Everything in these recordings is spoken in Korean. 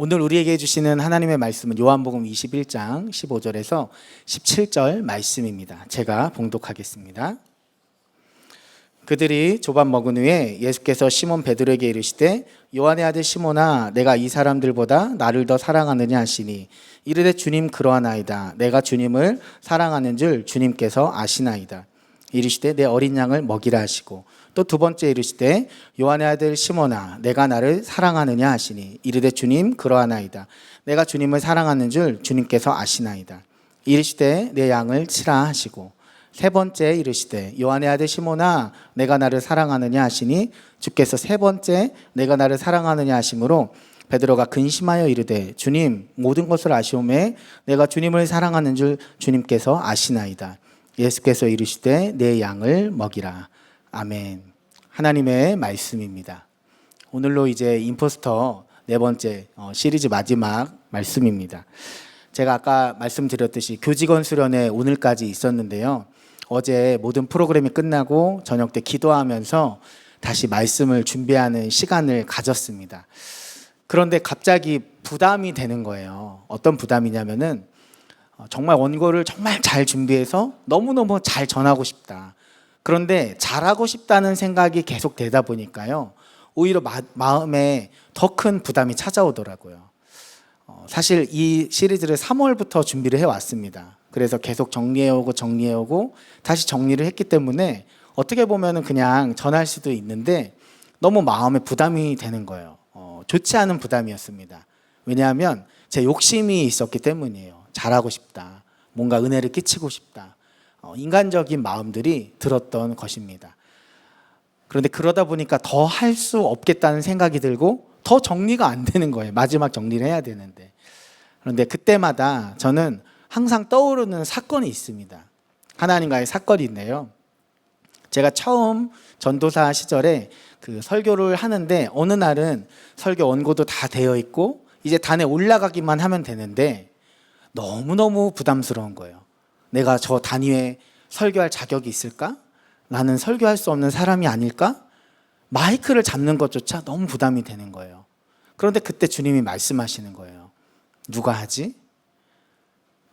오늘 우리에게 주시는 하나님의 말씀은 요한복음 21장 15절에서 17절 말씀입니다. 제가 봉독하겠습니다. 그들이 조밥 먹은 후에 예수께서 시몬 베드로에게 이르시되 요한의 아들 시몬아 내가 이 사람들보다 나를 더 사랑하느냐 하시니 이르되 주님 그러하나이다. 내가 주님을 사랑하는 줄 주님께서 아시나이다. 이르시되 내 어린 양을 먹이라 하시고 또 두 번째 이르시되 요한의 아들 시몬아 내가 나를 사랑하느냐 하시니 이르되 주님 그러하나이다. 내가 주님을 사랑하는 줄 주님께서 아시나이다. 이르시되 내 양을 치라 하시고 세 번째 이르시되 요한의 아들 시몬아 내가 나를 사랑하느냐 하시니 주께서 세 번째 내가 나를 사랑하느냐 하심으로 베드로가 근심하여 이르되 주님 모든 것을 아시오매 내가 주님을 사랑하는 줄 주님께서 아시나이다. 예수께서 이르시되 내 양을 먹이라. 아멘. 하나님의 말씀입니다. 오늘로 이제 임포스터 네 번째 시리즈 마지막 말씀입니다. 제가 아까 말씀드렸듯이 교직원 수련회 오늘까지 있었는데요. 어제 모든 프로그램이 끝나고 저녁 때 기도하면서 다시 말씀을 준비하는 시간을 가졌습니다. 그런데 갑자기 부담이 되는 거예요. 어떤 부담이냐면은 정말 원고를 정말 잘 준비해서 너무너무 잘 전하고 싶다. 그런데 잘하고 싶다는 생각이 계속 되다 보니까요. 오히려 마음에 더 큰 부담이 찾아오더라고요. 사실 이 시리즈를 3월부터 준비를 해왔습니다. 그래서 계속 정리해오고 다시 정리를 했기 때문에 어떻게 보면 그냥 전할 수도 있는데 너무 마음에 부담이 되는 거예요. 좋지 않은 부담이었습니다. 왜냐하면 제 욕심이 있었기 때문이에요. 잘하고 싶다. 뭔가 은혜를 끼치고 싶다. 인간적인 마음들이 들었던 것입니다. 그런데 그러다 보니까 더 할 수 없겠다는 생각이 들고 더 정리가 안 되는 거예요. 마지막 정리를 해야 되는데. 그런데 그때마다 저는 항상 떠오르는 사건이 있습니다. 하나님과의 사건인데요. 제가 처음 전도사 시절에 그 설교를 하는데 어느 날은 설교 원고도 다 되어 있고 이제 단에 올라가기만 하면 되는데 너무너무 부담스러운 거예요. 내가 저 단위에 설교할 자격이 있을까? 나는 설교할 수 없는 사람이 아닐까? 마이크를 잡는 것조차 너무 부담이 되는 거예요. 그런데 그때 주님이 말씀하시는 거예요. 누가 하지?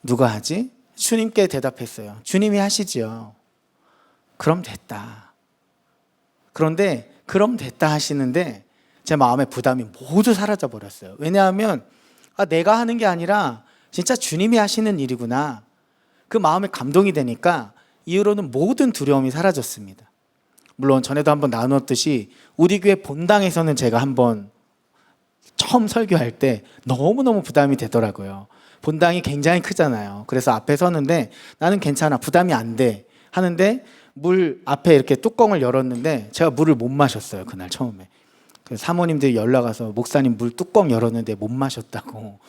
누가 하지? 주님께 대답했어요. 주님이 하시지요. 그럼 됐다. 그런데 그럼 됐다 하시는데 제 마음의 부담이 모두 사라져 버렸어요. 왜냐하면 내가 하는 게 아니라 진짜 주님이 하시는 일이구나. 그 마음에 감동이 되니까 이후로는 모든 두려움이 사라졌습니다. 물론 전에도 한번 나눴듯이 우리 교회 본당에서는 제가 한번 처음 설교할 때 너무너무 부담이 되더라고요. 본당이 굉장히 크잖아요. 그래서 앞에 서는데 나는 괜찮아, 부담이 안 돼 하는데 물 앞에 이렇게 뚜껑을 열었는데 제가 물을 못 마셨어요. 그날 처음에. 그래서 사모님들이 연락 와서 목사님 물 뚜껑 열었는데 못 마셨다고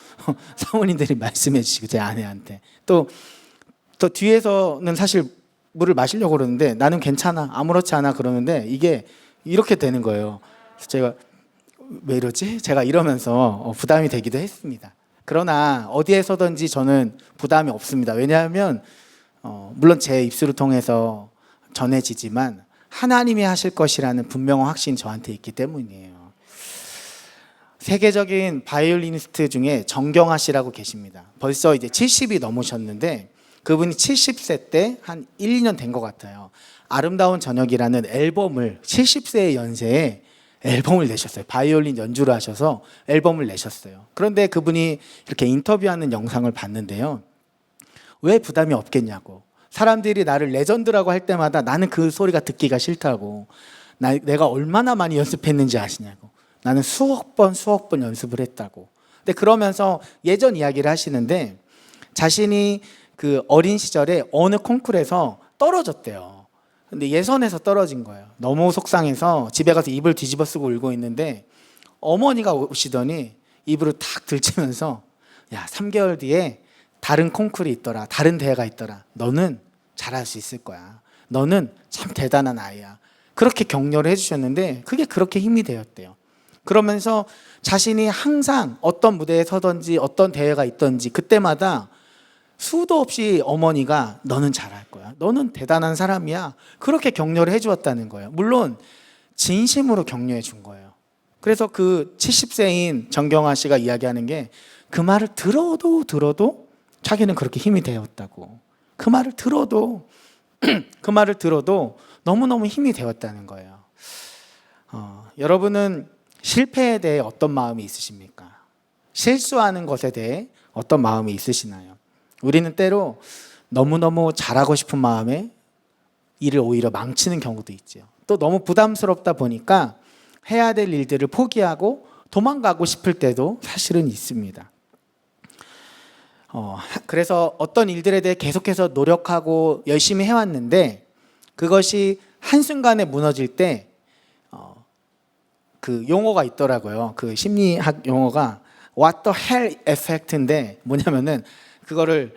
사모님들이 말씀해 주시고 제 아내한테 또 뒤에서는 사실 물을 마시려고 그러는데 나는 괜찮아, 아무렇지 않아 그러는데 이게 이렇게 되는 거예요. 그래서 제가 왜 이러지? 제가 이러면서 부담이 되기도 했습니다. 그러나 어디에 서든지 저는 부담이 없습니다. 왜냐하면 물론 제 입술을 통해서 전해지지만 하나님이 하실 것이라는 분명한 확신이 저한테 있기 때문이에요. 세계적인 바이올리니스트 중에 정경화 씨라고 계십니다. 벌써 이제 70이 넘으셨는데 그분이 70세 때 한 1, 2년 된 것 같아요. 아름다운 저녁이라는 앨범을 70세의 연세에 앨범을 내셨어요. 바이올린 연주를 하셔서 앨범을 내셨어요. 그런데 그분이 이렇게 인터뷰하는 영상을 봤는데요. 왜 부담이 없겠냐고. 사람들이 나를 레전드라고 할 때마다 나는 그 소리가 듣기가 싫다고. 내가 얼마나 많이 연습했는지 아시냐고. 나는 수억 번 연습을 했다고. 근데 그러면서 예전 이야기를 하시는데 자신이 그 어린 시절에 어느 콩쿠르에서 떨어졌대요. 근데 예선에서 떨어진 거예요. 너무 속상해서 집에 가서 이불 뒤집어 쓰고 울고 있는데 어머니가 오시더니 이불을 탁 들치면서 야, 3개월 뒤에 다른 콩쿠르이 있더라. 다른 대회가 있더라. 너는 잘할 수 있을 거야. 너는 참 대단한 아이야. 그렇게 격려를 해주셨는데 그게 그렇게 힘이 되었대요. 그러면서 자신이 항상 어떤 무대에 서든지 어떤 대회가 있든지 그때마다 수도 없이 어머니가 너는 잘할 거야. 너는 대단한 사람이야. 그렇게 격려를 해주었다는 거예요. 물론 진심으로 격려해 준 거예요. 그래서 그 70세인 정경화 씨가 이야기하는 게 그 말을 들어도 자기는 그렇게 힘이 되었다고. 그 말을 들어도 그 말을 들어도 너무너무 힘이 되었다는 거예요. 여러분은 실패에 대해 어떤 마음이 있으십니까? 실수하는 것에 대해 어떤 마음이 있으시나요? 우리는 때로 너무너무 잘하고 싶은 마음에 일을 오히려 망치는 경우도 있죠. 또 너무 부담스럽다 보니까 해야 될 일들을 포기하고 도망가고 싶을 때도 사실은 있습니다. 그래서 어떤 일들에 대해 계속해서 노력하고 열심히 해왔는데 그것이 한순간에 무너질 때 그 용어가 있더라고요. 그 심리학 용어가 What the hell effect인데 뭐냐면은 그거를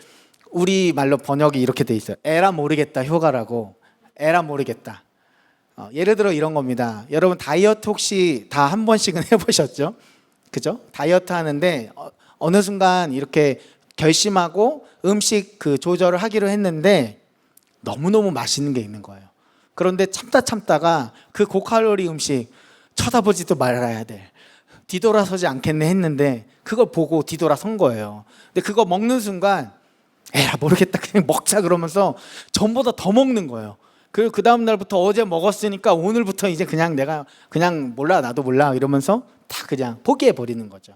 우리 말로 번역이 이렇게 돼 있어요. 에라 모르겠다 효과라고. 에라 모르겠다. 예를 들어 이런 겁니다. 여러분 다이어트 혹시 다 한 번씩은 해보셨죠? 그죠? 다이어트 하는데 어느 순간 이렇게 결심하고 음식 그 조절을 하기로 했는데 너무너무 맛있는 게 있는 거예요. 그런데 참다가 그 고칼로리 음식 쳐다보지도 말아야 돼. 뒤돌아서지 않겠네 했는데 그걸 보고 뒤돌아선 거예요. 근데 그거 먹는 순간 에라 모르겠다 그냥 먹자 그러면서 전보다 더 먹는 거예요. 그리고 그 다음 날부터 어제 먹었으니까 오늘부터 이제 그냥 내가 그냥 몰라 나도 몰라 이러면서 다 그냥 포기해 버리는 거죠.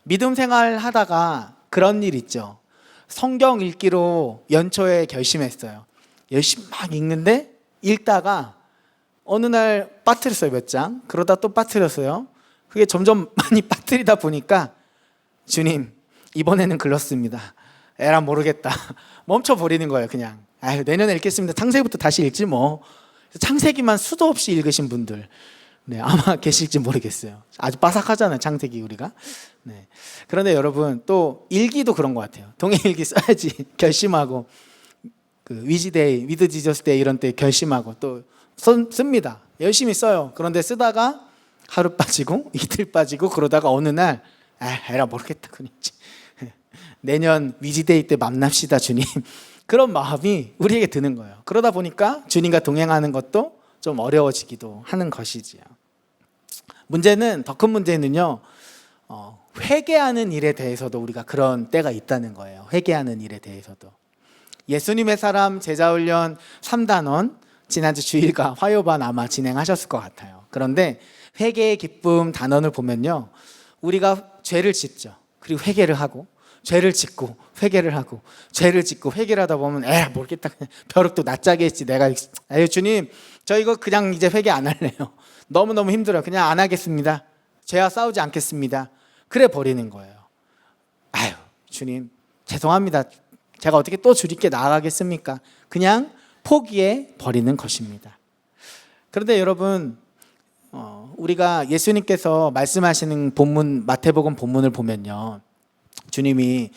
믿음 생활 하다가 그런 일 있죠. 성경 읽기로 연초에 결심했어요. 열심히 막 읽는데 읽다가 어느 날 빠뜨렸어요. 몇 장. 그러다 또 빠뜨렸어요. 그게 점점 많이 빠뜨리다 보니까 주님 이번에는 글렀습니다. 에라 모르겠다. 멈춰버리는 거예요. 그냥 아유 내년에 읽겠습니다. 창세기부터 다시 읽지 뭐. 창세기만 수도 없이 읽으신 분들 네, 아마 계실지 모르겠어요. 아주 바삭하잖아요 창세기 우리가. 네. 그런데 여러분 또 일기도 그런 것 같아요. 동해일기 써야지 결심하고 그 위지데이, 위드 지저스 데이 이런 때 결심하고 또 씁니다. 열심히 써요. 그런데 쓰다가 하루 빠지고 이틀 빠지고 그러다가 어느 날 에라 모르겠다 그냥 내년 위지데이 때 만납시다 주님. 그런 마음이 우리에게 드는 거예요. 그러다 보니까 주님과 동행하는 것도 좀 어려워지기도 하는 것이지요. 문제는 더 큰 문제는요. 회개하는 일에 대해서도 우리가 그런 때가 있다는 거예요. 회개하는 일에 대해서도. 예수님의 사람 제자훈련 3단원 지난주 주일과 화요반 아마 진행하셨을 것 같아요. 그런데 회개의 기쁨 단원을 보면요. 우리가 죄를 짓죠. 그리고 회개를 하고 죄를 짓고 회개를 하고 죄를 짓고 회개를 하다 보면 모르겠다 그냥 벼룩도 낯짜게 했지 내가 에휴 주님 저 이거 그냥 이제 회개 안 할래요. 너무너무 힘들어요. 그냥 안 하겠습니다. 죄와 싸우지 않겠습니다. 그래 버리는 거예요. 아유 주님 죄송합니다. 제가 어떻게 또 주님께 나아가겠습니까? 그냥 포기해 버리는 것입니다. 그런데 여러분 우리가 예수님께서 말씀하시는 본문 마태복음 본문을 보면요. 주님이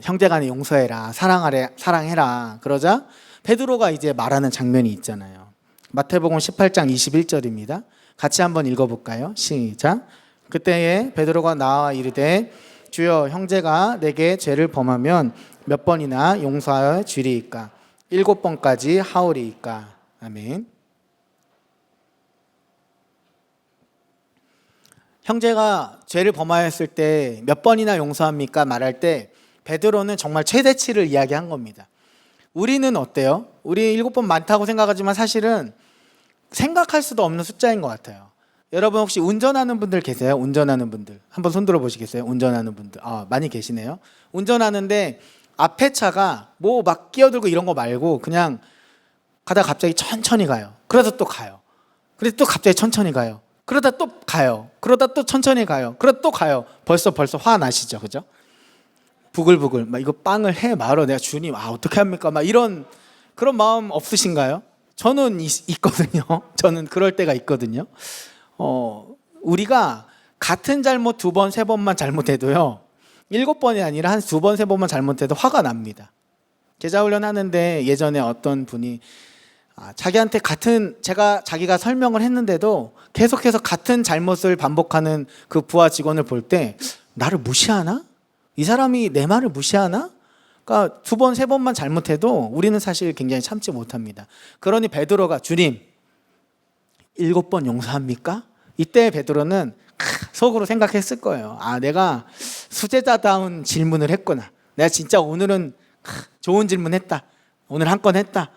형제간에 용서해라 사랑해라 그러자 베드로가 이제 말하는 장면이 있잖아요. 마태복음 18장 21절입니다. 같이 한번 읽어볼까요? 시작. 그때에 베드로가 나와 이르되 주여 형제가 내게 죄를 범하면 몇 번이나 용서하여 주리이까? 7번까지 하오리이까? 아멘. 형제가 죄를 범하였을 때 몇 번이나 용서합니까? 말할 때 베드로는 정말 최대치를 이야기한 겁니다. 우리는 어때요? 우리 7번 많다고 생각하지만 사실은 생각할 수도 없는 숫자인 것 같아요. 여러분 혹시 운전하는 분들 계세요? 운전하는 분들 한번 손 들어 보시겠어요? 운전하는 분들 많이 계시네요. 운전하는데 앞에 차가 뭐 막 끼어들고 이런 거 말고 그냥 가다가 갑자기 천천히 가요. 그러다 또 가요. 그래서 또 갑자기 천천히 가요. 그러다 또 가요. 그러다 또 천천히 가요. 그러다 또 가요. 벌써 화 나시죠, 그죠? 부글부글 막 이거 빵을 해 말어 내가 주님 어떻게 합니까? 막 이런 그런 마음 없으신가요? 저는 있거든요. 저는 그럴 때가 있거든요. 우리가 같은 잘못 2번, 3번만 잘못해도요. 7번이 아니라 한 2번, 3번만 잘못해도 화가 납니다. 제자훈련 하는데 예전에 어떤 분이 자기한테 자기가 설명을 했는데도 계속해서 같은 잘못을 반복하는 그 부하 직원을 볼 때 나를 무시하나? 이 사람이 내 말을 무시하나? 그러니까 2번, 3번만 잘못해도 우리는 사실 굉장히 참지 못합니다. 그러니 베드로가 주님 7번 용서합니까? 이때 베드로는 속으로 생각했을 거예요. 내가 수제자다운 질문을 했구나. 내가 진짜 오늘은 좋은 질문했다. 오늘 한 건 했다.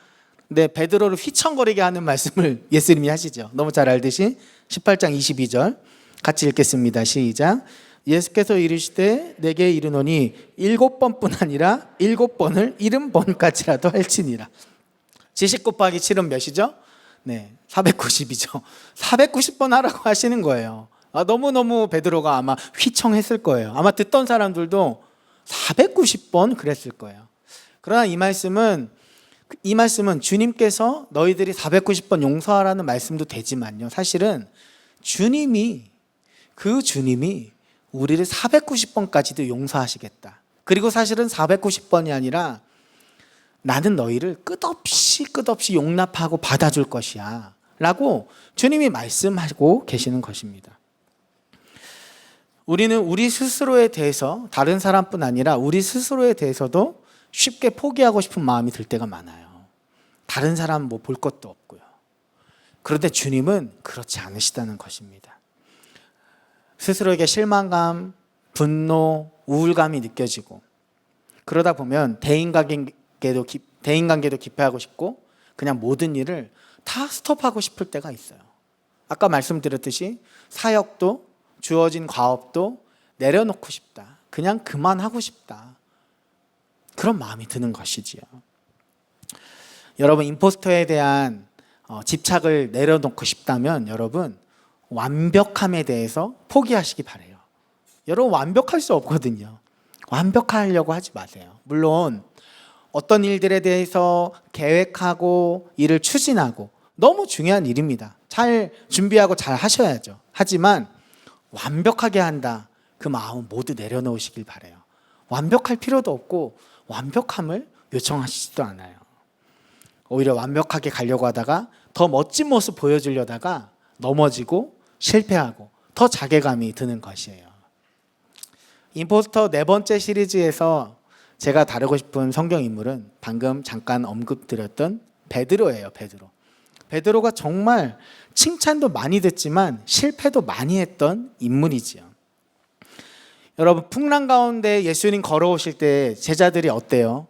근데 베드로를 휘청거리게 하는 말씀을 예수님이 하시죠. 너무 잘 알듯이 18장 22절 같이 읽겠습니다. 시작. 예수께서 이르시되 내게 이르노니 7번뿐 아니라 7번을 70번까지라도 할지니라. 70 곱하기 7은 몇이죠? 네, 490이죠. 490번 하라고 하시는 거예요. 너무너무 베드로가 아마 휘청했을 거예요. 아마 듣던 사람들도 490번 그랬을 거예요. 그러나 이 말씀은 주님께서 너희들이 490번 용서하라는 말씀도 되지만요, 사실은 주님이 우리를 490번까지도 용서하시겠다. 그리고 사실은 490번이 아니라 나는 너희를 끝없이 용납하고 받아줄 것이야 라고 주님이 말씀하고 계시는 것입니다. 우리는 우리 스스로에 대해서, 다른 사람뿐 아니라 우리 스스로에 대해서도 쉽게 포기하고 싶은 마음이 들 때가 많아요. 다른 사람 뭐 볼 것도 없고요. 그런데 주님은 그렇지 않으시다는 것입니다. 스스로에게 실망감, 분노, 우울감이 느껴지고, 그러다 보면 대인관계도 기피하고 싶고 그냥 모든 일을 다 스톱하고 싶을 때가 있어요. 아까 말씀드렸듯이 사역도 주어진 과업도 내려놓고 싶다. 그냥 그만하고 싶다. 그런 마음이 드는 것이지요. 여러분, 임포스터에 대한 집착을 내려놓고 싶다면 여러분, 완벽함에 대해서 포기하시기 바라요. 여러분, 완벽할 수 없거든요. 완벽하려고 하지 마세요. 물론 어떤 일들에 대해서 계획하고 일을 추진하고 너무 중요한 일입니다. 잘 준비하고 잘 하셔야죠. 하지만 완벽하게 한다, 그 마음 모두 내려놓으시길 바라요. 완벽할 필요도 없고 완벽함을 요청하시지도 않아요. 오히려 완벽하게 가려고 하다가 더 멋진 모습 보여주려다가 넘어지고 실패하고 더 자괴감이 드는 것이에요. 임포스터 4번째 시리즈에서 제가 다루고 싶은 성경 인물은 방금 잠깐 언급드렸던 베드로예요. 베드로가 정말 칭찬도 많이 듣지만 실패도 많이 했던 인물이지요. 여러분, 풍랑 가운데 예수님 걸어오실 때 제자들이 어때요?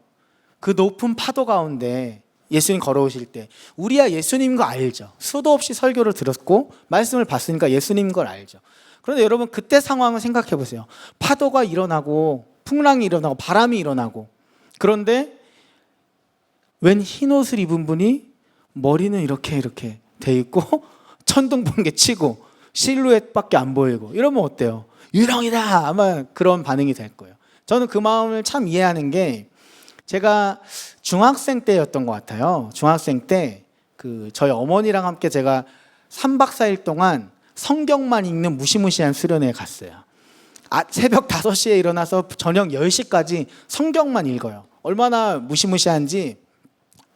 그 높은 파도 가운데 예수님 걸어오실 때 우리야 예수님인 거 알죠. 수도 없이 설교를 들었고 말씀을 봤으니까 예수님인 걸 알죠. 그런데 여러분, 그때 상황을 생각해 보세요. 파도가 일어나고 풍랑이 일어나고 바람이 일어나고, 그런데 웬 흰옷을 입은 분이 머리는 이렇게 돼 있고 천둥 번개 치고 실루엣밖에 안 보이고 이러면 어때요? 유령이다! 아마 그런 반응이 될 거예요. 저는 그 마음을 참 이해하는 게, 제가 중학생 때였던 것 같아요. 중학생 때 저희 어머니랑 함께 제가 3박 4일 동안 성경만 읽는 무시무시한 수련회에 갔어요. 새벽 5시에 일어나서 저녁 10시까지 성경만 읽어요. 얼마나 무시무시한지,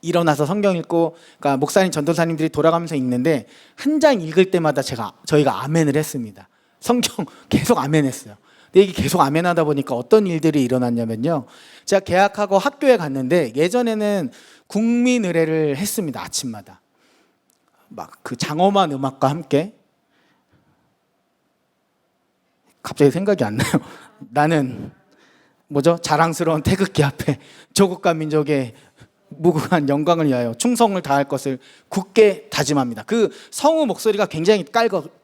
일어나서 성경 읽고, 그러니까 목사님, 전도사님들이 돌아가면서 읽는데 한 장 읽을 때마다 저희가 아멘을 했습니다. 성경 계속 아멘했어요. 근데 이게 계속 아멘하다 보니까 어떤 일들이 일어났냐면요, 제가 개학하고 학교에 갔는데 예전에는 국민의례를 했습니다. 아침마다 막 그 장엄한 음악과 함께. 갑자기 생각이 안 나요. 나는 자랑스러운 태극기 앞에 조국과 민족의 무궁한 영광을 위하여 충성을 다할 것을 굳게 다짐합니다. 그 성우 목소리가 굉장히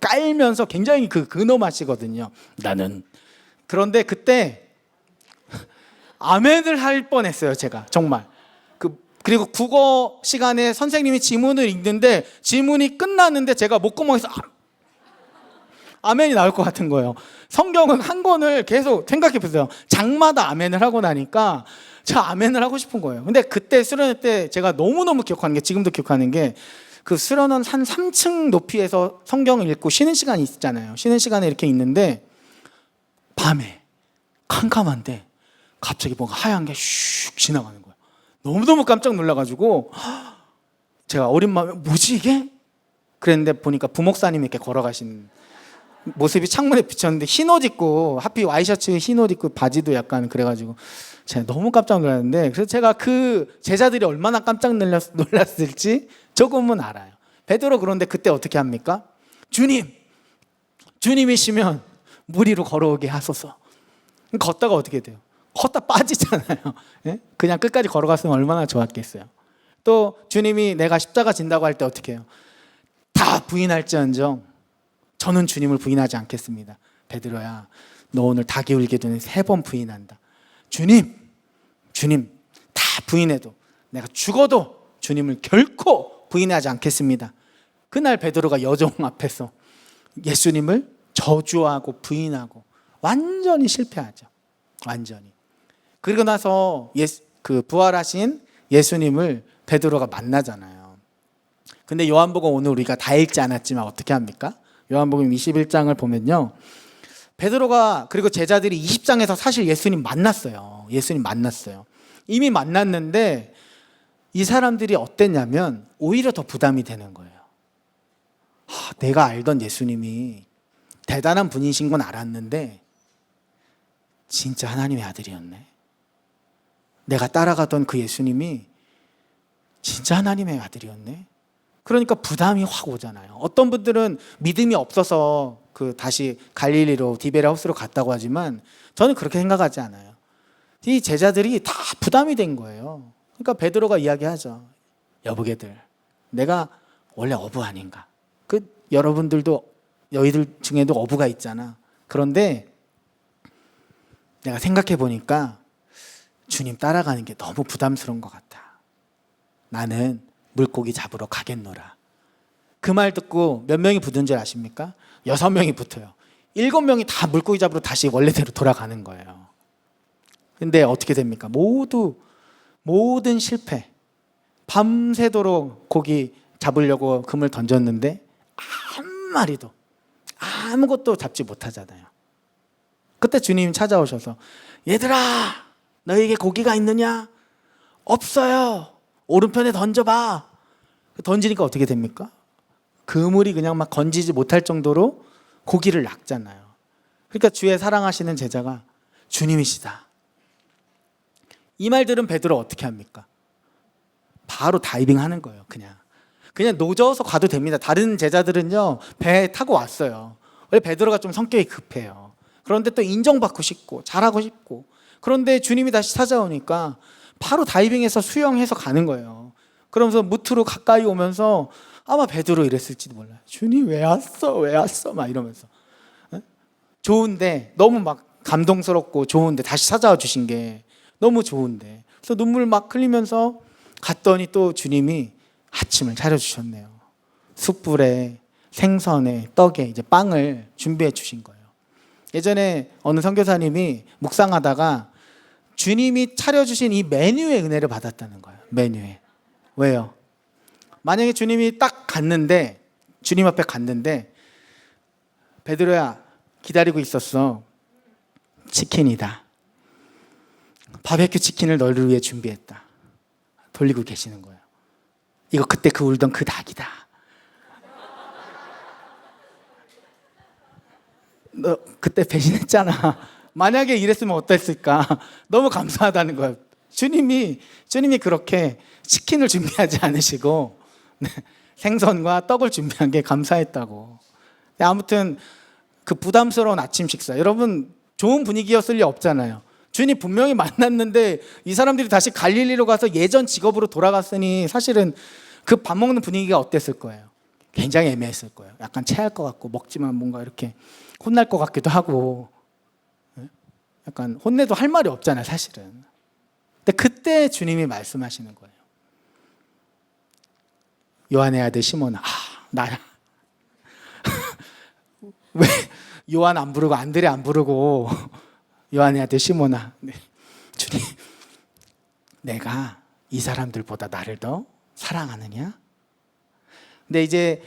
깔면서 굉장히 근엄하시거든요. 나는. 그런데 그때 아멘을 할 뻔했어요. 제가 정말. 그리고 국어 시간에 선생님이 지문을 읽는데 질문이 끝났는데 제가 목구멍에서 아멘이 나올 것 같은 거예요. 성경은 한 권을 계속 생각해 보세요. 장마다 아멘을 하고 나니까 제가 아멘을 하고 싶은 거예요. 근데 그때 수련회 때 제가 너무너무 기억하는 게, 지금도 기억하는 게, 그 수련원 한 3층 높이에서 성경을 읽고 쉬는 시간이 있잖아요. 쉬는 시간에 이렇게 있는데 밤에 캄캄한데 갑자기 뭔가 하얀 게 슉 지나가는 거예요. 너무너무 깜짝 놀라가지고 제가 어린 마음에 뭐지 이게? 그랬는데 보니까 부목사님이 이렇게 걸어가신 모습이 창문에 비쳤는데 흰 옷 입고, 하필 와이셔츠 흰 옷 입고 바지도 약간 그래가지고 제가 너무 깜짝 놀랐는데, 그래서 제가 그 제자들이 얼마나 깜짝 놀랐을지 조금은 알아요. 베드로 그런데 그때 어떻게 합니까? 주님, 주님이시면 물 위로 걸어오게 하소서. 걷다가 어떻게 돼요? 걷다 빠지잖아요. 예? 그냥 끝까지 걸어갔으면 얼마나 좋았겠어요. 또 주님이 내가 십자가 진다고 할 때 어떻게 해요? 다 부인할지언정 저는 주님을 부인하지 않겠습니다. 베드로야, 너 오늘 닭이 울기 전에 3번 부인한다. 주님 다 부인해도 내가 죽어도 주님을 결코 부인하지 않겠습니다. 그날 베드로가 여종 앞에서 예수님을 저주하고 부인하고 완전히 실패하죠. 완전히. 그리고 나서 부활하신 예수님을 베드로가 만나잖아요. 근데 요한복음 오늘 우리가 다 읽지 않았지만 어떻게 합니까? 요한복음 21장을 보면요, 베드로가 그리고 제자들이 20장에서 사실 예수님 만났어요. 이미 만났는데 이 사람들이 어땠냐면 오히려 더 부담이 되는 거예요. 내가 알던 예수님이 대단한 분이신 건 알았는데 진짜 하나님의 아들이었네. 내가 따라가던 그 예수님이 진짜 하나님의 아들이었네. 그러니까 부담이 확 오잖아요. 어떤 분들은 믿음이 없어서 다시 갈릴리로 디베랴호스로 갔다고 하지만 저는 그렇게 생각하지 않아요. 이 제자들이 다 부담이 된 거예요. 그러니까 베드로가 이야기하죠. 여보게들, 내가 원래 어부 아닌가? 여러분들도 너희들 중에도 어부가 있잖아. 그런데 내가 생각해 보니까 주님 따라가는 게 너무 부담스러운 것 같아. 나는 물고기 잡으러 가겠노라. 그 말 듣고 몇 명이 붙은 줄 아십니까? 6명이 붙어요. 7명이 다 물고기 잡으러 다시 원래대로 돌아가는 거예요. 근데 어떻게 됩니까? 모든 실패. 밤새도록 고기 잡으려고 그물 던졌는데 한 마리도 아무것도 잡지 못하잖아요. 그때 주님이 찾아오셔서 얘들아, 너에게 고기가 있느냐? 없어요. 오른편에 던져봐. 던지니까 어떻게 됩니까? 그물이 그냥 막 건지지 못할 정도로 고기를 낚잖아요. 그러니까 주의 사랑하시는 제자가 주님이시다. 이 말 들은 베드로 어떻게 합니까? 바로 다이빙 하는 거예요. 그냥 노져서 가도 됩니다. 다른 제자들은요, 배에 타고 왔어요. 원래 베드로가 좀 성격이 급해요. 그런데 또 인정받고 싶고 잘하고 싶고, 그런데 주님이 다시 찾아오니까 바로 다이빙해서 수영해서 가는 거예요. 그러면서 무트로 가까이 오면서 아마 베드로 이랬을지도 몰라요. 주님 왜 왔어? 막 이러면서. 좋은데, 너무 막 감동스럽고 좋은데, 다시 찾아와 주신 게 너무 좋은데, 그래서 눈물 막 흘리면서 갔더니 또 주님이 아침을 차려주셨네요. 숯불에 생선에 떡에 이제 빵을 준비해 주신 거예요. 예전에 어느 선교사님이 묵상하다가 주님이 차려주신 이 메뉴의 은혜를 받았다는 거예요. 메뉴에. 왜요? 만약에 주님이 딱 갔는데, 주님 앞에 갔는데, 베드로야, 기다리고 있었어. 치킨이다. 바베큐 치킨을 너를 위해 준비했다. 돌리고 계시는 거예요. 이거 그때 울던 그 닭이다. 너 그때 배신했잖아. 만약에 이랬으면 어땠을까? 너무 감사하다는 거예요. 주님이 그렇게 치킨을 준비하지 않으시고 생선과 떡을 준비한 게 감사했다고. 아무튼 그 부담스러운 아침 식사, 여러분 좋은 분위기였을 리 없잖아요. 주님 분명히 만났는데 이 사람들이 다시 갈릴리로 가서 예전 직업으로 돌아갔으니 사실은 그 밥 먹는 분위기가 어땠을 거예요? 굉장히 애매했을 거예요. 약간 체할 것 같고, 먹지만 뭔가 이렇게 혼날 것 같기도 하고, 약간 혼내도 할 말이 없잖아요, 사실은. 근데 그때 주님이 말씀하시는 거예요. 요한의 아들 시몬아, 나야. 왜 요한 안 부르고 안드레 안 부르고 요한의 아들 시몬아, 네. 주님, 내가 이 사람들보다 나를 더 사랑하느냐? 근데 이제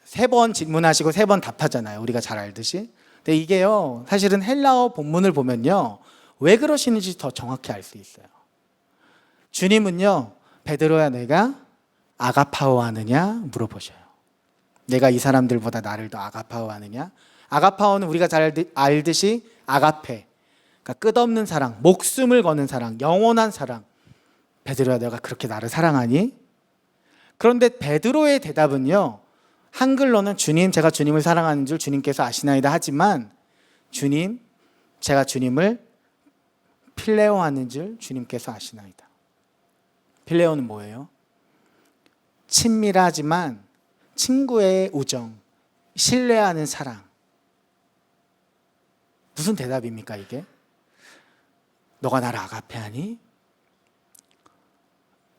3번 질문하시고 3번 답하잖아요. 우리가 잘 알듯이. 근데 이게요, 사실은 헬라어 본문을 보면요, 왜 그러시는지 더 정확히 알 수 있어요. 주님은요, 베드로야, 내가 아가파오하느냐 물어보셔요. 내가 이 사람들보다 나를 더 아가파오하느냐? 아가파오는 우리가 잘 알듯이 아가페, 그러니까 끝없는 사랑, 목숨을 거는 사랑, 영원한 사랑. 베드로야, 내가 그렇게 나를 사랑하니? 그런데 베드로의 대답은요, 한글로는 주님, 제가 주님을 사랑하는 줄 주님께서 아시나이다 하지만 주님, 제가 주님을 필레오하는 줄 주님께서 아시나이다. 필레오는 뭐예요? 친밀하지만 친구의 우정, 신뢰하는 사랑. 무슨 대답입니까 이게? 너가 나를 아가페하니?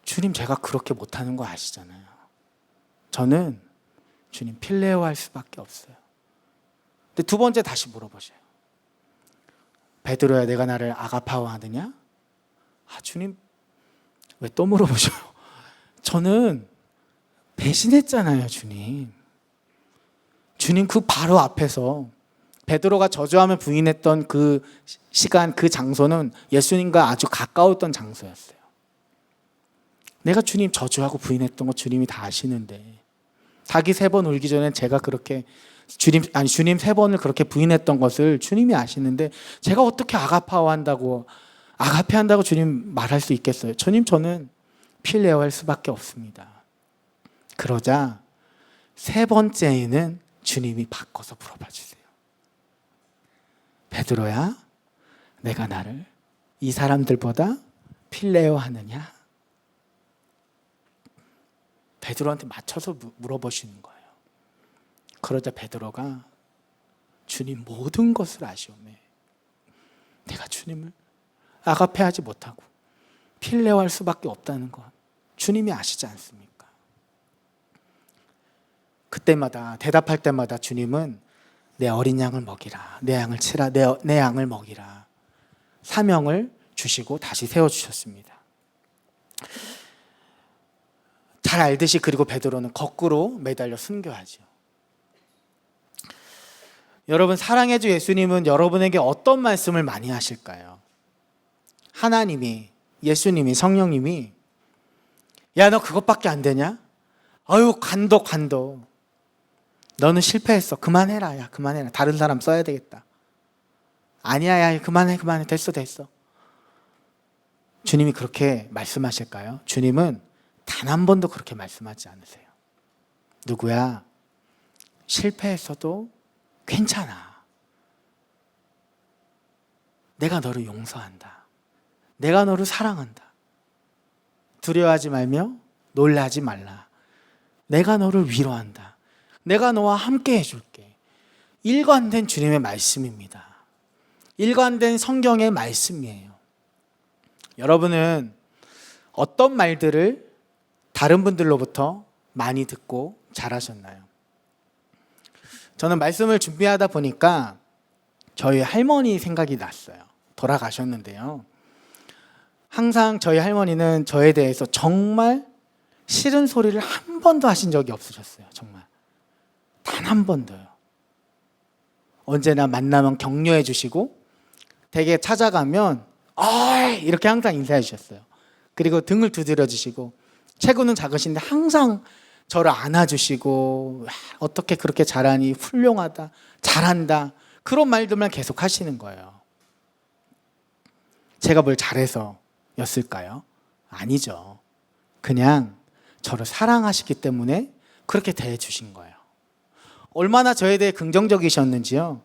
주님, 제가 그렇게 못하는 거 아시잖아요. 저는 주님 필레오 할 수밖에 없어요. 근데 두 번째 다시 물어보셔요. 베드로야, 내가 나를 아가파오하느냐? 주님, 왜 또 물어보셔요? 저는 배신했잖아요, 주님. 주님 그 바로 앞에서 베드로가 저주하며 부인했던 그 시간, 그 장소는 예수님과 아주 가까웠던 장소였어요. 내가 주님 저주하고 부인했던 거 주님이 다 아시는데, 닭이 3번 울기 전에 제가 그렇게 주님 3번을 그렇게 부인했던 것을 주님이 아시는데 제가 어떻게 아가페한다고 주님 말할 수 있겠어요? 주님, 저는 필레오 할 수밖에 없습니다. 그러자 3번째에는 주님이 바꿔서 물어봐 주세요. 베드로야, 내가 나를 이 사람들보다 필레오 하느냐? 베드로한테 맞춰서 물어보시는 거예요. 그러자 베드로가 주님 모든 것을 아시오매 내가 주님을 아가페하지 못하고 필레오 할 수밖에 없다는 것 주님이 아시지 않습니까? 그때마다 대답할 때마다 주님은 내 어린 양을 먹이라, 내 양을 치라, 내 양을 먹이라 사명을 주시고 다시 세워주셨습니다. 잘 알듯이 그리고 베드로는 거꾸로 매달려 순교하죠. 여러분, 사랑의 주 예수님은 여러분에게 어떤 말씀을 많이 하실까요? 하나님이, 예수님이, 성령님이 야, 너 그것밖에 안 되냐? 아유, 관도 너는 실패했어. 그만해라. 야, 그만해라. 다른 사람 써야 되겠다. 아니야, 야, 그만해. 됐어. 주님이 그렇게 말씀하실까요? 주님은 단 한 번도 그렇게 말씀하지 않으세요. 누구야? 실패했어도 괜찮아. 내가 너를 용서한다. 내가 너를 사랑한다. 두려워하지 말며 놀라지 말라. 내가 너를 위로한다. 내가 너와 함께 해줄게. 일관된 주님의 말씀입니다. 일관된 성경의 말씀이에요. 여러분은 어떤 말들을 다른 분들로부터 많이 듣고 자라셨나요? 저는 말씀을 준비하다 보니까 저희 할머니 생각이 났어요. 돌아가셨는데요. 항상 저희 할머니는 저에 대해서 정말 싫은 소리를 한 번도 하신 적이 없으셨어요. 정말 단 한 번도요. 언제나 만나면 격려해 주시고 댁에 찾아가면 어이 이렇게 항상 인사해 주셨어요. 그리고 등을 두드려 주시고 체구는 작으신데 항상 저를 안아주시고 어떻게 그렇게 잘하니, 훌륭하다, 잘한다, 그런 말들만 계속 하시는 거예요. 제가 뭘 잘해서였을까요? 아니죠. 그냥 저를 사랑하시기 때문에 그렇게 대해주신 거예요. 얼마나 저에 대해 긍정적이셨는지요.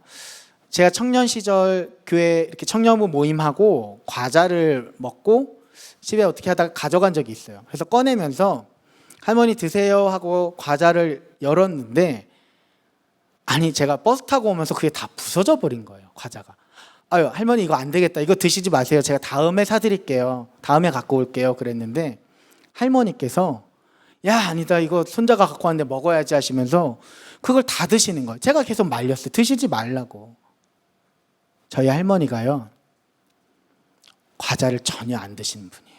제가 청년 시절 교회 이렇게 청년부 모임하고 과자를 먹고 집에 어떻게 하다가 가져간 적이 있어요. 그래서 꺼내면서 할머니 드세요 하고 과자를 열었는데 아니 제가 버스 타고 오면서 그게 다 부서져 버린 거예요. 과자가. 아유 할머니 이거 안 되겠다. 이거 드시지 마세요. 제가 다음에 사드릴게요. 다음에 갖고 올게요. 그랬는데 할머니께서 야 아니다 이거 손자가 갖고 왔는데 먹어야지 하시면서 그걸 다 드시는 거예요. 제가 계속 말렸어요. 드시지 말라고. 저희 할머니가요 과자를 전혀 안 드시는 분이에요.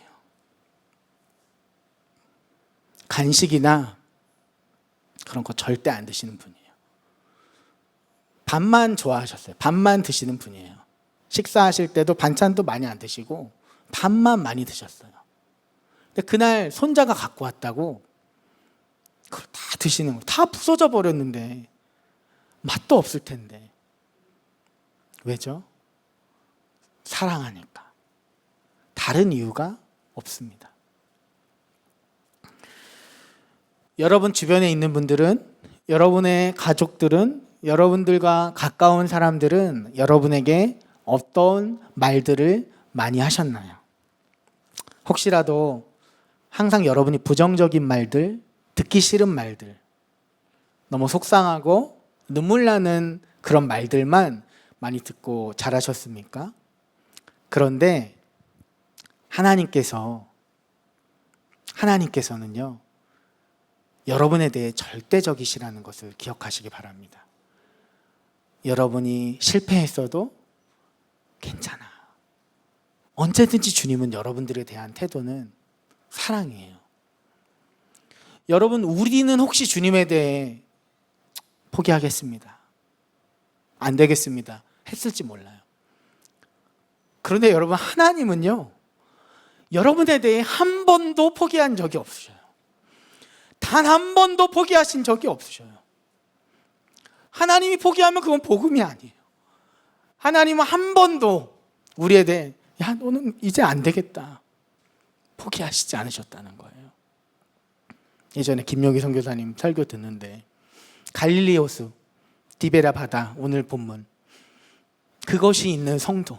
간식이나 그런 거 절대 안 드시는 분이에요. 밥만 좋아하셨어요. 밥만 드시는 분이에요. 식사하실 때도 반찬도 많이 안 드시고 밥만 많이 드셨어요. 근데 그날 손자가 갖고 왔다고 그걸 다 드시는 거예요. 다 부서져 버렸는데 맛도 없을 텐데. 왜죠? 사랑하니까. 다른 이유가 없습니다. 여러분 주변에 있는 분들은 여러분의 가족들은, 여러분들과 가까운 사람들은 여러분에게 어떤 말들을 많이 하셨나요? 혹시라도 항상 여러분이 부정적인 말들, 듣기 싫은 말들, 너무 속상하고 눈물 나는 그런 말들만 많이 듣고 자라셨습니까? 그런데 하나님께서는요, 여러분에 대해 절대적이시라는 것을 기억하시기 바랍니다. 여러분이 실패했어도 괜찮아. 언제든지 주님은 여러분들에 대한 태도는 사랑이에요. 여러분, 우리는 혹시 주님에 대해 포기하겠습니다, 안 되겠습니다 했을지 몰라요. 그런데 여러분, 하나님은요, 여러분에 대해 한 번도 포기한 적이 없으셔요. 단 한 번도 포기하신 적이 없으셔요. 하나님이 포기하면 그건 복음이 아니에요. 하나님은 한 번도 우리에 대해 야, 너는 이제 안 되겠다 포기하시지 않으셨다는 거예요. 예전에 김용희 선교사님 설교 듣는데 갈릴리 호수, 디베라 바다, 오늘 본문, 그것이 있는 성도,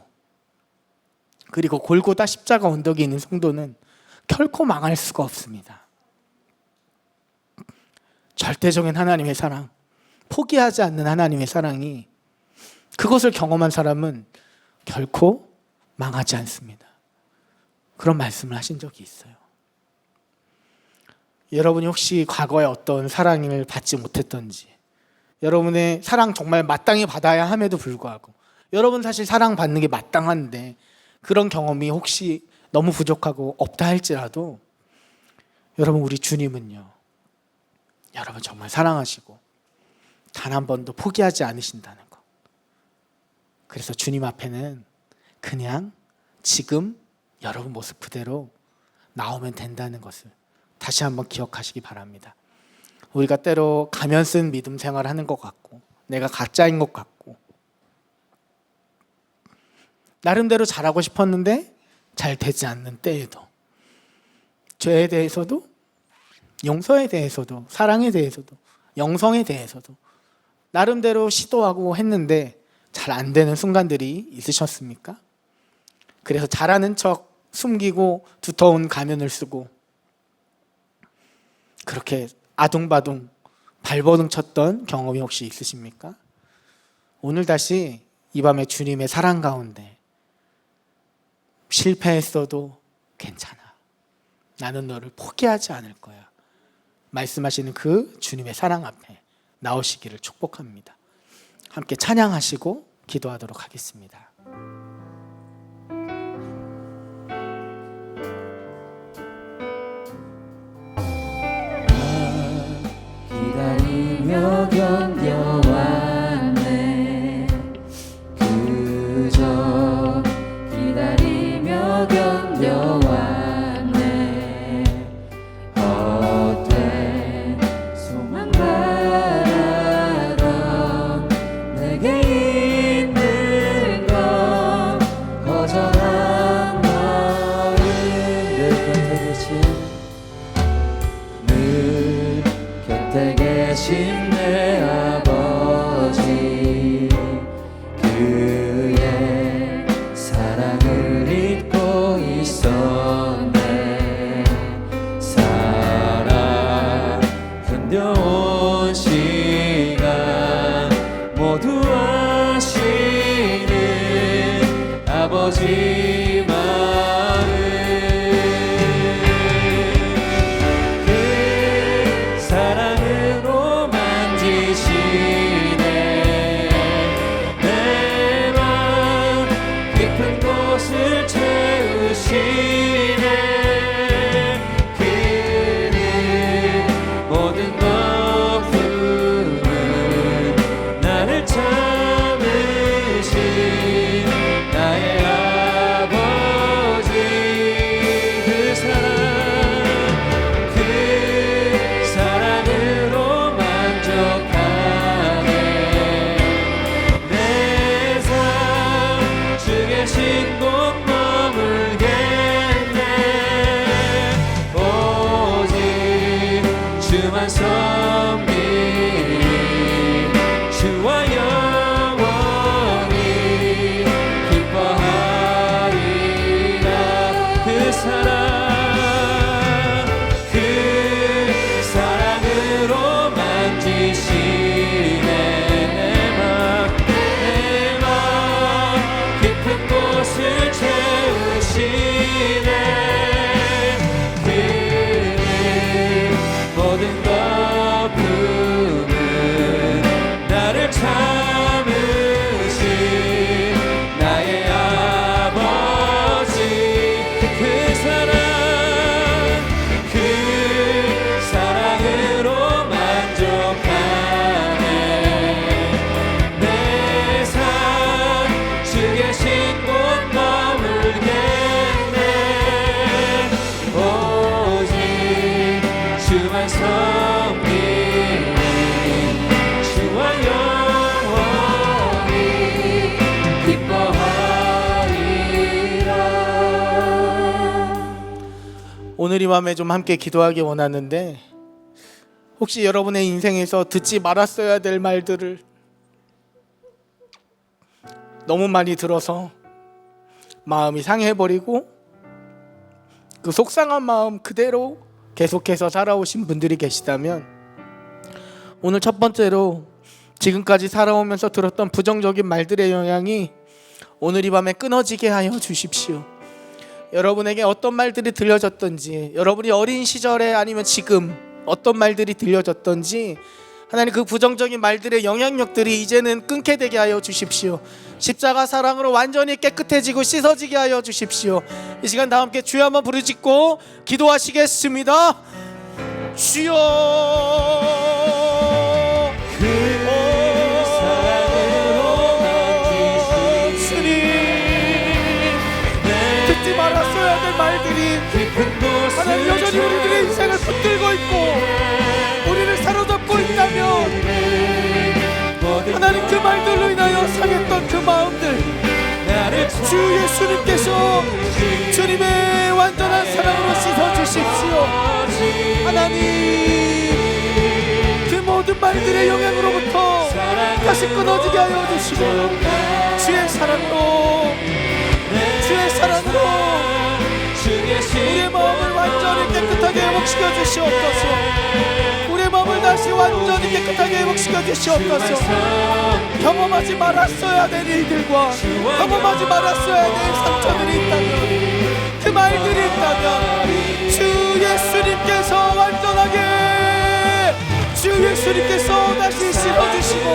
그리고 골고다 십자가 언덕이 있는 성도는 결코 망할 수가 없습니다. 절대적인 하나님의 사랑, 포기하지 않는 하나님의 사랑이, 그것을 경험한 사람은 결코 망하지 않습니다. 그런 말씀을 하신 적이 있어요. 여러분이 혹시 과거에 어떤 사랑을 받지 못했던지, 여러분의 사랑 정말 마땅히 받아야 함에도 불구하고, 여러분 사실 사랑받는 게 마땅한데 그런 경험이 혹시 너무 부족하고 없다 할지라도, 여러분, 우리 주님은요, 여러분 정말 사랑하시고 단 한 번도 포기하지 않으신다는 것. 그래서 주님 앞에는 그냥 지금 여러분 모습 그대로 나오면 된다는 것을 다시 한번 기억하시기 바랍니다. 우리가 때로 가면 쓴 믿음 생활을 하는 것 같고, 내가 가짜인 것 같고, 나름대로 잘하고 싶었는데 잘 되지 않는 때에도, 죄에 대해서도, 용서에 대해서도, 사랑에 대해서도, 영성에 대해서도 나름대로 시도하고 했는데 잘 안 되는 순간들이 있으셨습니까? 그래서 잘하는 척 숨기고 두터운 가면을 쓰고 그렇게 아둥바둥 발버둥 쳤던 경험이 혹시 있으십니까? 오늘 다시 이 밤에 주님의 사랑 가운데, 실패했어도 괜찮아, 나는 너를 포기하지 않을 거야, 말씀하시는 그 주님의 사랑 앞에 나오시기를 축복합니다. 함께 찬양하시고 기도하도록 하겠습니다. 기다리며 견뎌왔네. 그저 기다리며 견뎌왔네. 헛된 소망 바라던 내게 있는 건 거절한 마음. 늘 곁에 계신 내 아버지, 그의 사랑을 잊고 있었네. 사랑 흔겨온 시간 모두 아시는 아버지 마음. 그 사랑으로 만지시네. 내 마음 깊은 곳을 채우시네. 그는 모든 너프는 나를 참으신 나의 아버지. 그 사랑으로 만족하네. 내 삶 주 계신 곳 머물겠네. 오직 주만 섬기리. 오늘 이 밤에 좀 함께 기도하기 원하는데, 혹시 여러분의 인생에서 듣지 말았어야 될 말들을 너무 많이 들어서 마음이 상해버리고 그 속상한 마음 그대로 계속해서 살아오신 분들이 계시다면, 오늘 첫 번째로 지금까지 살아오면서 들었던 부정적인 말들의 영향이 오늘 이 밤에 끊어지게 하여 주십시오. 여러분에게 어떤 말들이 들려졌던지, 여러분이 어린 시절에 아니면 지금 어떤 말들이 들려졌던지, 하나님 그 부정적인 말들의 영향력들이 이제는 끊게 되게 하여 주십시오. 십자가 사랑으로 완전히 깨끗해지고 씻어지게 하여 주십시오. 이 시간 다 함께 주여 한번 부르짖고 기도하시겠습니다. 주여, 듣지 말았어야 될 말들이 하나님 여전히 우리들의 인생을 붙들고 있고 우리를 사로잡고 있다면, 하나님 그 말들로 인하여 상했던 그 마음들 주 예수님께서 주님의 완전한 사랑으로 씻어주십시오. 하나님 그 모든 말들의 영향으로부터 다시 끊어지게 하여 주시고, 주의 사랑으로 우리의 마음을 완전히 깨끗하게 회복시켜 주시옵소서. 우리의 마음을 다시 완전히 깨끗하게 회복시켜 주시옵소서. 경험하지 말았어야 될 일들과 경험하지 말았어야 될 상처들이 있다면, 그 말들이 있다면 주 예수님께서 완전하게, 주 예수님께서 다시 씻어주시고,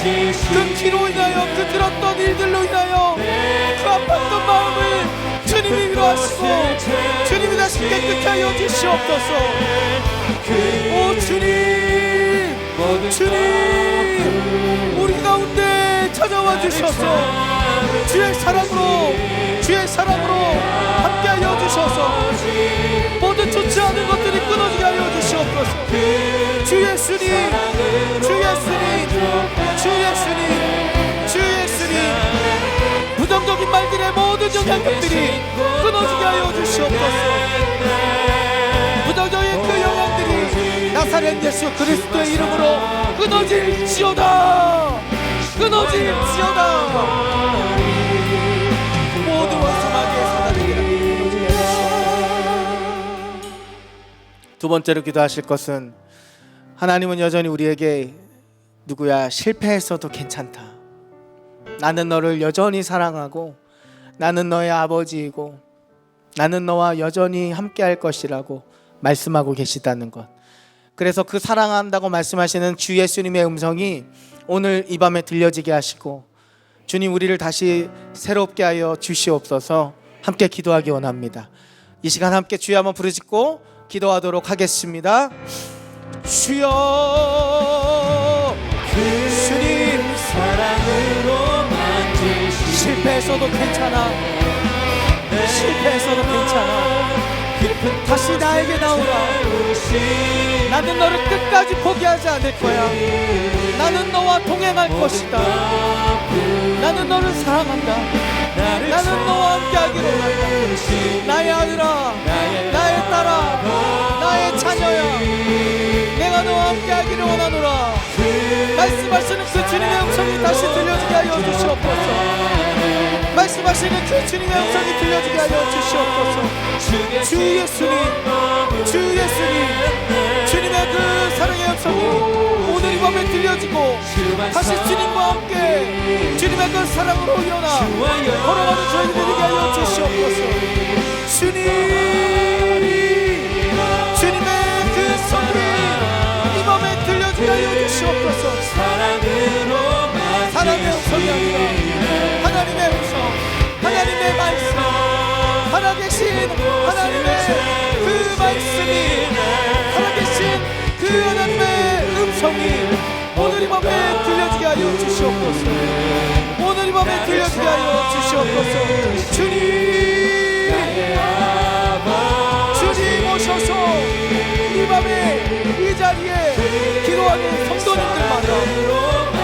그 기로 인하여, 그 들었던 일들로 인하여 그 아팠던 마음을 주님이 위로하시고 주님이 다시 깨끗하게 하여 주시옵소서. 오 주님, 주님 우리 가운데 찾아와 주셔서 주의 사랑으로 함께하여 주셔서 모든 좋지 않은 것들이 끊어지게 하여 주시옵소서. 주 예수님, 부정적인 말들의 모든 영향력들이 끊어지게 하여 주시옵소서. 부정적인 그 영향들이 나사렛 예수 그리스도의 이름으로 끊어질지어다. 모든 원수마귀의 사단에게 끊어지게 하시옵소서. 두 번째로 기도하실 것은, 하나님은 여전히 우리에게 실패했어도 괜찮다, 나는 너를 여전히 사랑하고 나는 너의 아버지이고 나는 너와 여전히 함께 할 것이라고 말씀하고 계시다는 것. 그래서 그 사랑한다고 말씀하시는 주 예수님의 음성이 오늘 이 밤에 들려지게 하시고, 주님 우리를 다시 새롭게 하여 주시옵소서. 함께 기도하기 원합니다. 이 시간 함께 주여 한번 부르짖고 기도하도록 하겠습니다. 주여, 주님 사랑으로 실패했어도 괜찮아, 다시 나에게 나오라. 나는 너를 끝까지 포기하지 않을 거야. 나는 너와 동행할 것이다. 나는 너를 사랑한다. 나는 너와 함께하기로 한다. 나의 아들아, 나의 딸아, 나의 자녀야, 내가 너와 함께하기를 원하노라. 말씀하시는 그 주님의 음성이 다시 들려지게 하여 주시옵소서. 말씀하시는 그 주님의 음성이 들려지게 하여 주시옵소서. 주 예수님, 주님의 그 사랑의 음성이 오늘 이 밤에 들려지고 다시 주님과 함께 주님의 그 사랑으로 일어나 걸어가는 저희들이 되게 하여 주시옵소서. 주님의 그 성이 이 밤에 들려지게 하여 주시옵소서. 사랑의 음성이 아니라 하나님의 음성, 하나님의 말씀, 살아계신 하나님의 그 말씀이, 살아계신 그 하나님의 음성이 오늘 이 밤에 들려지게 하여 주시옵소서. 오늘 이 밤에 들려지게 하여 주시옵소서. 주님 오셔서 이 밤에 이 자리에 기도하는 성도님들마다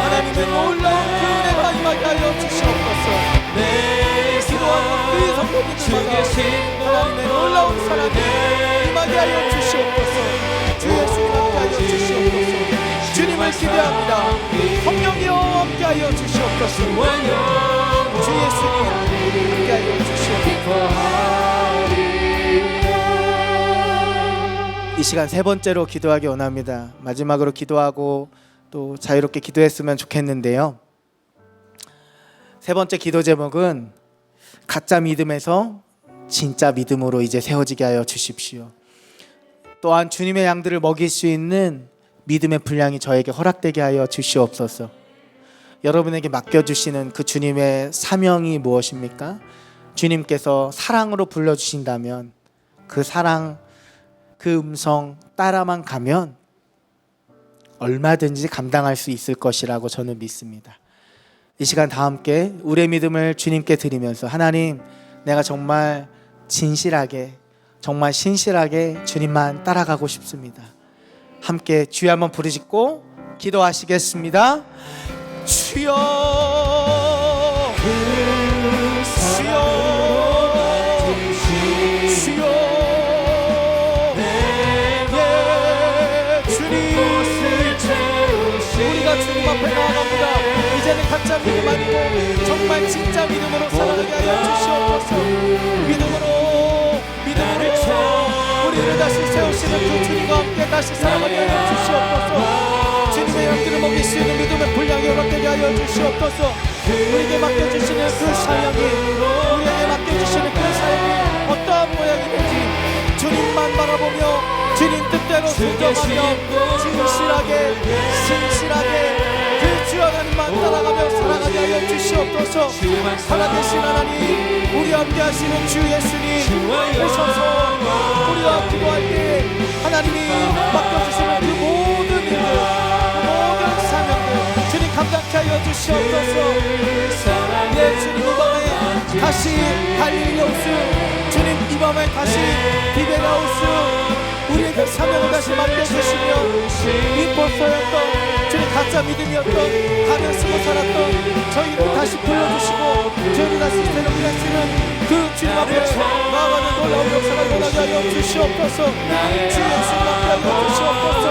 하나님의 놀라운 그 은혜가 임하게 하여 주시옵소서. 기도하는 그 성도님들마다 하나님의 놀라운 사랑이 예배합니다. 성령이여 함께하여 주시옵소서. 주 예수님 함께하여 주시옵소서. 이 시간 세 번째로 기도하기 원합니다. 마지막으로 기도하고 또 자유롭게 기도했으면 좋겠는데요. 세 번째 기도 제목은 가짜 믿음에서 진짜 믿음으로 이제 세워지게 하여 주십시오. 또한 주님의 양들을 먹일 수 있는 믿음의 분량이 저에게 허락되게 하여 주시옵소서. 여러분에게 맡겨주시는 그 주님의 사명이 무엇입니까? 주님께서 사랑으로 불러주신다면 그 사랑, 그 음성 따라만 가면 얼마든지 감당할 수 있을 것이라고 저는 믿습니다. 이 시간 다 함께 우리의 믿음을 주님께 드리면서 하나님, 내가 정말 진실하게 정말 신실하게 주님만 따라가고 싶습니다. 함께 주여 한번 부르짖고 기도하시겠습니다. 주여, 주여, 주여, 주님, 우리가 주님 앞에 나아갑니다. 이제는 가짜 믿음 아니고 정말 진짜 믿음으로 살아가게 하여 주시옵소서. 믿음으로 우리를 다시 세우시는 그 주님과 함께 다시 살아가게 하여 주시옵소서. 주님의 양들을 먹일 수 있는 믿음의 분량이 허락되게 하여 주시옵소서. 우리에게 맡겨주시는 그 사역이, 우리에게 맡겨주시는 그 사역이 어떠한 모양이든지 주님만 바라보며 주님 뜻대로 순종하며 진실하게 신실하게 그 주 하나님만 따라가며 살아가게 하여 주시옵소서. 살아계신 하나님, 우리와 함께 하시는 주 예수님 오셔서 우리와 기도할 때 하나님이 맡겨주시는 그 모든 일들, 그 모든 사명들 주님 감당케 하여 주시옵소서. 예, 주님 이 밤에 다시 갈릴리우스, 주님 이 밤에 다시 디베라우스 우리에게 사명을 다시 맡겨주시며 임포스터였던 주님 가짜 믿음이었던 가면 쓰고 살았던 저희를 다시 불러주시고 저희를 다시 새롭게 하시는 그 주님 앞에 나아가는 놀라운 역사를 원하게 하여 주시옵소서. 주 예수님 앞에 하여 주시옵소서.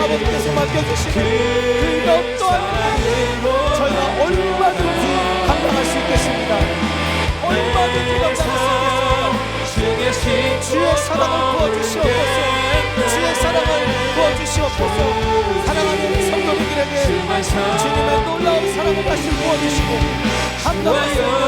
아버지께서 맡겨주시는 그 어떠한 저희가 얼마든지 감당할 수 있겠습니다. 얼마든지 감당할 수 있겠습니다. 주의 사랑을 부어주시옵소서. 주의 사랑을 부어주시옵소서. 사랑하는 성도님들에게 주님의 놀라운 사랑을 다시 부어주시고 감당할 수 있는